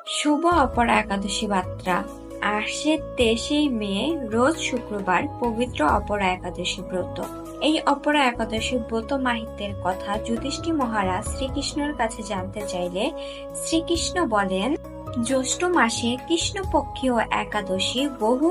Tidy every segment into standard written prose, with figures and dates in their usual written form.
শুভ অপরা একাদশী বার্তা। আসছে 23 মে রোজ শুক্রবার পবিত্র অপরা একাদশী ব্রত। এই অপরা একাদশী ব্রত মাহাত্ম্যের কথা যুধিষ্ঠির মহারাজ শ্রীকৃষ্ণের কাছে জানতে চাইলে শ্রীকৃষ্ণ বলেন, জ্যৈষ্ঠ মাসে কৃষ্ণপক্ষীয় একাদশী বহু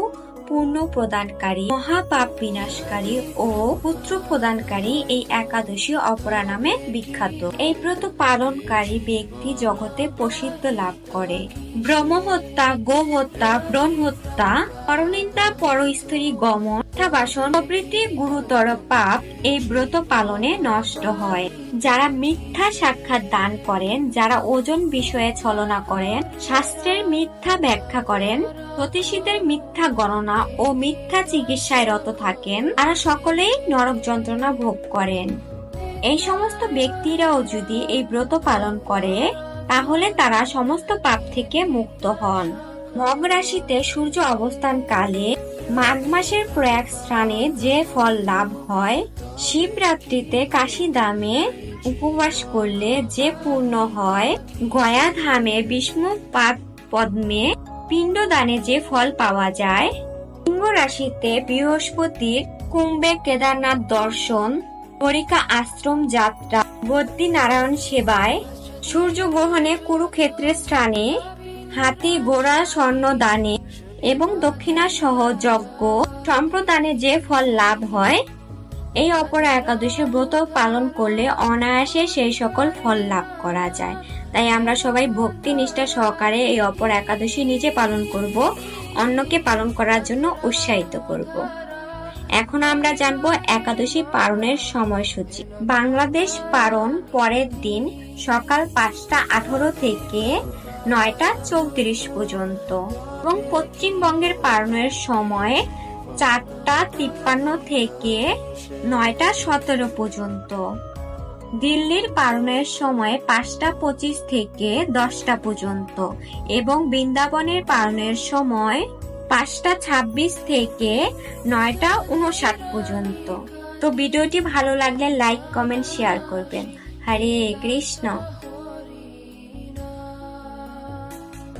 পুণ্য প্রদানকারী, মহাপাপ বিনাশকারী ও পুত্র প্রদানকারী এই একাদশী অপরা নামে বিখ্যাত। এই ব্রত পালনকারী ব্যক্তি জগতে প্রসিদ্ধ লাভ করে। ব্রহ্মহত্যা, গোহত্যা, ব্রণ হত্যা, পরনিন্দা, পরস্ত্রী গমন, মিথ্যাবাসন প্রভৃতি গুরুতর পাপ এই ব্রত পালনে নষ্ট হয়। যারা মিথ্যা সাক্ষাৎ দান করেন, যারা ওজন বিষয়ে ছলনা করেন, শাস্ত্রের মিথ্যা ব্যাখ্যা করেন, জ্যোতিষীদের মিথ্যা গণনা ও মিথ্যা চিকিৎসায় রত থাকেন, তারা সকলেই নরক যন্ত্রণা ভোগ করেন। এই সমস্ত ব্যক্তিরাও যদি এই ব্রত পালন করে তাহলে তারা সমস্ত পাপ থেকে মুক্ত হন। মগ রাশিতে সূর্য অবস্থান কালে মাঘ মাসের প্রয়াগ স্নানে যে ফল লাভ হয়, শিবরাত্রিতে কাশীধামে উপবাস করলে যে পূর্ণ হয়, গয়া ধামে বিষ্ণু পাদ পদ্মে পিণ্ডদানে যে ফল পাওয়া যায়, সিংহ রাশিতে বৃহস্পতির কুম্ভে কেদারনাথ দর্শন, হরিকা আশ্রম যাত্রা, বদ্রীনারায়ণ সেবায়, সূর্যগ্রহণে কুরুক্ষেত্রের স্নানে, হাতি ঘোড়া স্বর্ণ দানে এবং দক্ষিণা সহ যজ্ঞ সম্প্রদানে যে ফল লাভ হয়, এই অপরা একাদশী ব্রত পালন করলে অনায়াসে সেই সকল ফল লাভ করা যায়। তাই আমরা সবাই ভক্তি নিষ্ঠা সহকারে এই অপরা একাদশী নিজে পালন করব, অন্যকে পালন করার জন্য উৎসাহিত করব। এখন আমরা জানবো একাদশী পালনের সময়সূচি। বাংলাদেশ পালন পরের দিন সকাল 5টা18 থেকে 9টা34 পর্যন্ত এবং পশ্চিমবঙ্গের পালনের সময় 4টা53 থেকে 9টা17 পর্যন্ত। দিল্লির পালনের সময় 5টা25 থেকে 10টা পর্যন্ত এবং বৃন্দাবনের পালনের সময় 5টা26 থেকে 9টা59 পর্যন্ত। তো ভিডিওটি ভালো লাগলে লাইক, কমেন্ট, শেয়ার করবেন। হরে কৃষ্ণ।